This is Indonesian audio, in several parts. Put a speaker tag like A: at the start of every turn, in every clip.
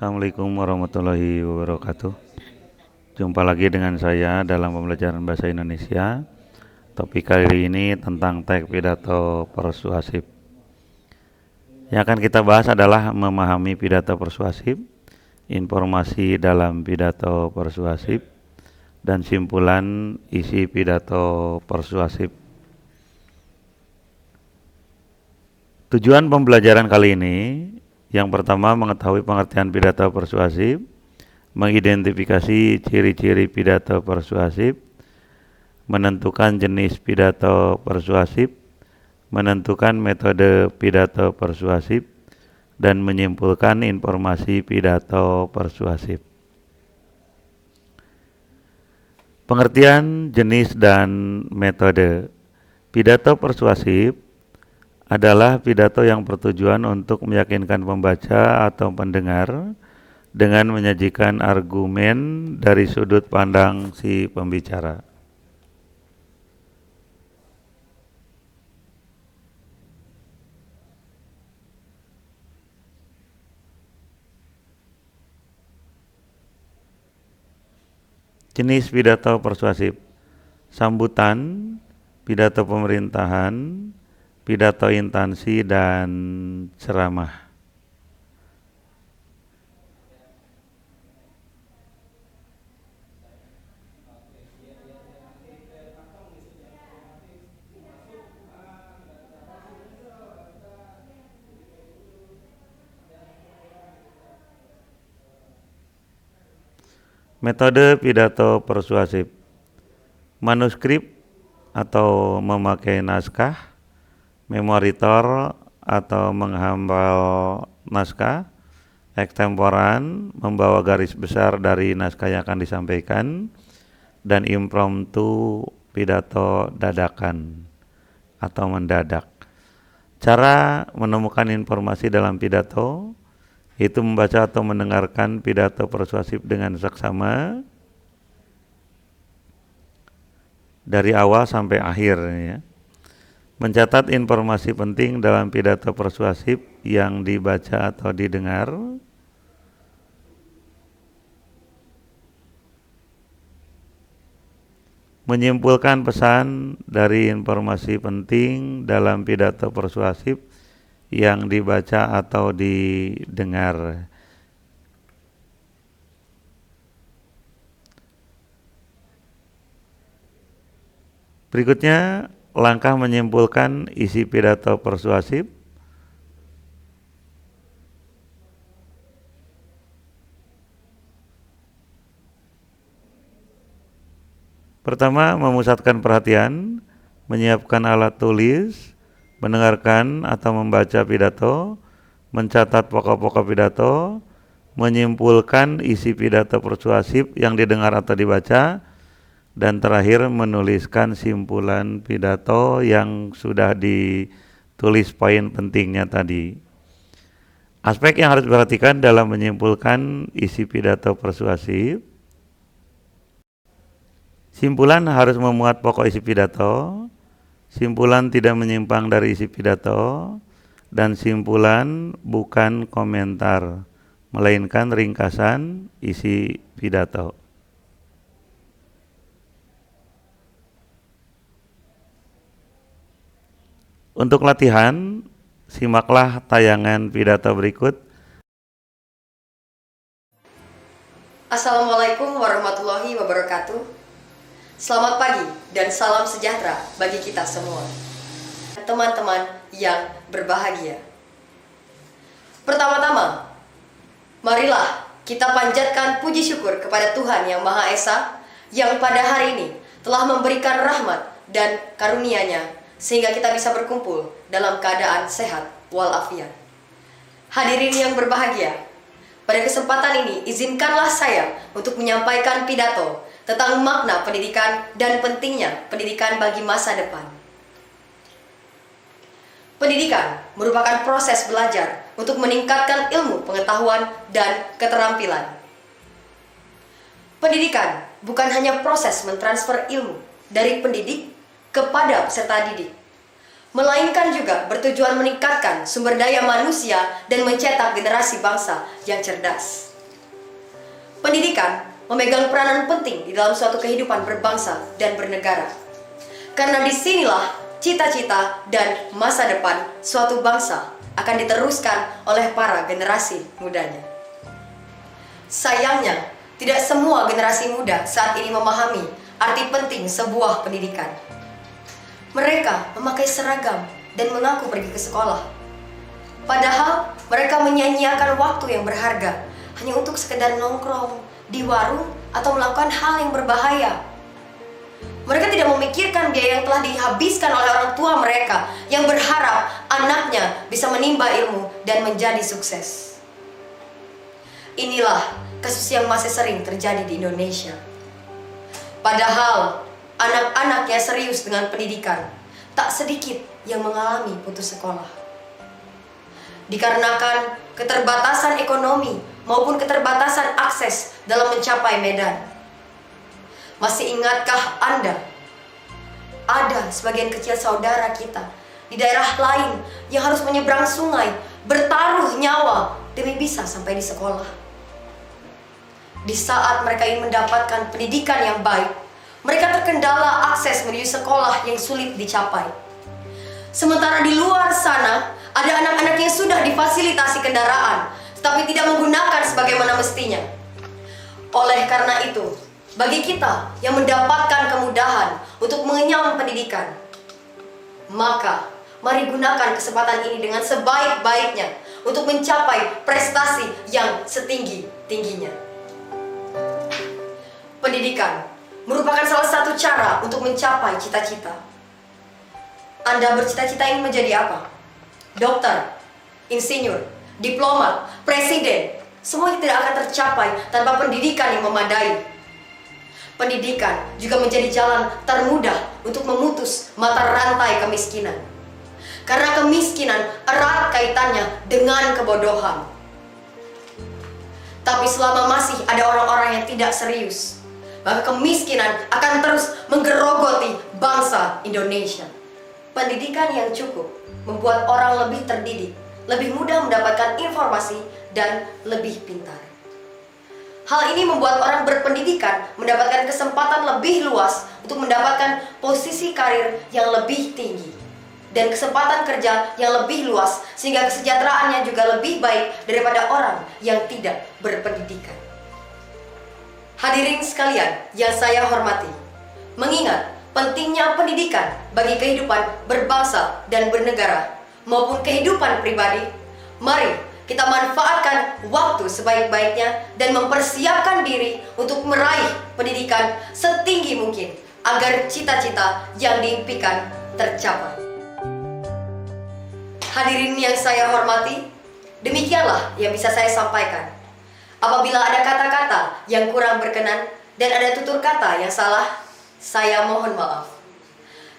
A: Assalamualaikum warahmatullahi wabarakatuh. Jumpa lagi dengan saya dalam pembelajaran bahasa Indonesia. Topik kali ini tentang teks pidato persuasif. Yang akan kita bahas adalah memahami pidato persuasif, informasi dalam pidato persuasif, dan simpulan isi pidato persuasif. Tujuan pembelajaran kali ini, yang pertama mengetahui pengertian pidato persuasif, mengidentifikasi ciri-ciri pidato persuasif, menentukan jenis pidato persuasif, menentukan metode pidato persuasif, dan menyimpulkan informasi pidato persuasif. Pengertian jenis dan metode pidato persuasif adalah pidato yang bertujuan untuk meyakinkan pembaca atau pendengar dengan menyajikan argumen dari sudut pandang si pembicara. Jenis pidato persuasif: sambutan, pidato pemerintahan, pidato instansi, dan ceramah. Metode pidato persuasif: manuskrip atau memakai naskah, memoritor atau menghafal naskah, ektemporan, membawa garis besar dari naskah yang akan disampaikan, dan impromptu, pidato dadakan atau mendadak. Cara menemukan informasi dalam pidato itu membaca atau mendengarkan pidato persuasif dengan saksama dari awal sampai akhir, ya. Mencatat informasi penting dalam pidato persuasif yang dibaca atau didengar. Menyimpulkan pesan dari informasi penting dalam pidato persuasif yang dibaca atau didengar. Berikutnya, langkah menyimpulkan isi pidato persuasif. Pertama, memusatkan perhatian, menyiapkan alat tulis, mendengarkan atau membaca pidato, mencatat pokok-pokok pidato, menyimpulkan isi pidato persuasif yang didengar atau dibaca, dan terakhir menuliskan simpulan pidato yang sudah ditulis poin pentingnya tadi. Aspek yang harus diperhatikan dalam menyimpulkan isi pidato persuasif: simpulan harus memuat pokok isi pidato, simpulan tidak menyimpang dari isi pidato, dan simpulan bukan komentar, melainkan ringkasan isi pidato. Untuk latihan, simaklah tayangan pidato berikut.
B: Assalamualaikum warahmatullahi wabarakatuh. Selamat pagi dan salam sejahtera bagi kita semua, teman-teman yang berbahagia. Pertama-tama, marilah kita panjatkan puji syukur kepada Tuhan Yang Maha Esa yang pada hari ini telah memberikan rahmat dan karunia-Nya sehingga kita bisa berkumpul dalam keadaan sehat walafiat. Hadirin yang berbahagia, pada kesempatan ini izinkanlah saya untuk menyampaikan pidato tentang makna pendidikan dan pentingnya pendidikan bagi masa depan. Pendidikan merupakan proses belajar untuk meningkatkan ilmu pengetahuan dan keterampilan. Pendidikan bukan hanya proses mentransfer ilmu dari pendidik kepada peserta didik, melainkan juga bertujuan meningkatkan sumber daya manusia dan mencetak generasi bangsa yang cerdas. Pendidikan memegang peranan penting di dalam suatu kehidupan berbangsa dan bernegara. Karena disinilah cita-cita dan masa depan suatu bangsa akan diteruskan oleh para generasi mudanya. Sayangnya, tidak semua generasi muda saat ini memahami arti penting sebuah pendidikan. Mereka memakai seragam dan mengaku pergi ke sekolah. Padahal mereka menyia-nyiakan waktu yang berharga hanya untuk sekedar nongkrong di warung atau melakukan hal yang berbahaya. Mereka tidak memikirkan biaya yang telah dihabiskan oleh orang tua mereka yang berharap anaknya bisa menimba ilmu dan menjadi sukses. Inilah kasus yang masih sering terjadi di Indonesia. Padahal anak-anaknya serius dengan pendidikan, tak sedikit yang mengalami putus sekolah. Dikarenakan keterbatasan ekonomi maupun keterbatasan akses dalam mencapai medan. Masih ingatkah Anda? Ada sebagian kecil saudara kita di daerah lain yang harus menyeberang sungai, bertaruh nyawa demi bisa sampai di sekolah. Di saat mereka ingin mendapatkan pendidikan yang baik, mereka terkendala akses menuju sekolah yang sulit dicapai. Sementara di luar sana, ada anak-anak yang sudah difasilitasi kendaraan, tetapi tidak menggunakan sebagaimana mestinya. Oleh karena itu, bagi kita yang mendapatkan kemudahan untuk mengenyam pendidikan, maka mari gunakan kesempatan ini dengan sebaik-baiknya untuk mencapai prestasi yang setinggi-tingginya. Pendidikan merupakan salah satu cara untuk mencapai cita-cita. Anda bercita-cita ingin menjadi apa? Dokter, insinyur, diplomat, presiden, semuanya tidak akan tercapai tanpa pendidikan yang memadai. Pendidikan juga menjadi jalan termudah untuk memutus mata rantai kemiskinan. Karena kemiskinan erat kaitannya dengan kebodohan. Tapi selama masih ada orang-orang yang tidak serius, maka kemiskinan akan terus menggerogoti bangsa Indonesia. Pendidikan yang cukup membuat orang lebih terdidik, lebih mudah mendapatkan informasi, dan lebih pintar. Hal ini membuat orang berpendidikan mendapatkan kesempatan lebih luas untuk mendapatkan posisi karir yang lebih tinggi dan kesempatan kerja yang lebih luas, sehingga kesejahteraannya juga lebih baik daripada orang yang tidak berpendidikan. Hadirin sekalian yang saya hormati, mengingat pentingnya pendidikan bagi kehidupan berbangsa dan bernegara maupun kehidupan pribadi, mari kita manfaatkan waktu sebaik-baiknya dan mempersiapkan diri untuk meraih pendidikan setinggi mungkin agar cita-cita yang diimpikan tercapai. Hadirin yang saya hormati, demikianlah yang bisa saya sampaikan. Apabila ada kata-kata yang kurang berkenan dan ada tutur kata yang salah, saya mohon maaf.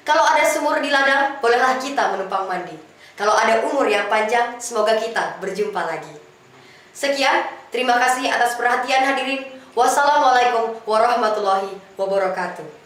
B: Kalau ada sumur di ladang, bolehlah kita menumpang mandi. Kalau ada umur yang panjang, semoga kita berjumpa lagi. Sekian, terima kasih atas perhatian hadirin. Wassalamualaikum warahmatullahi wabarakatuh.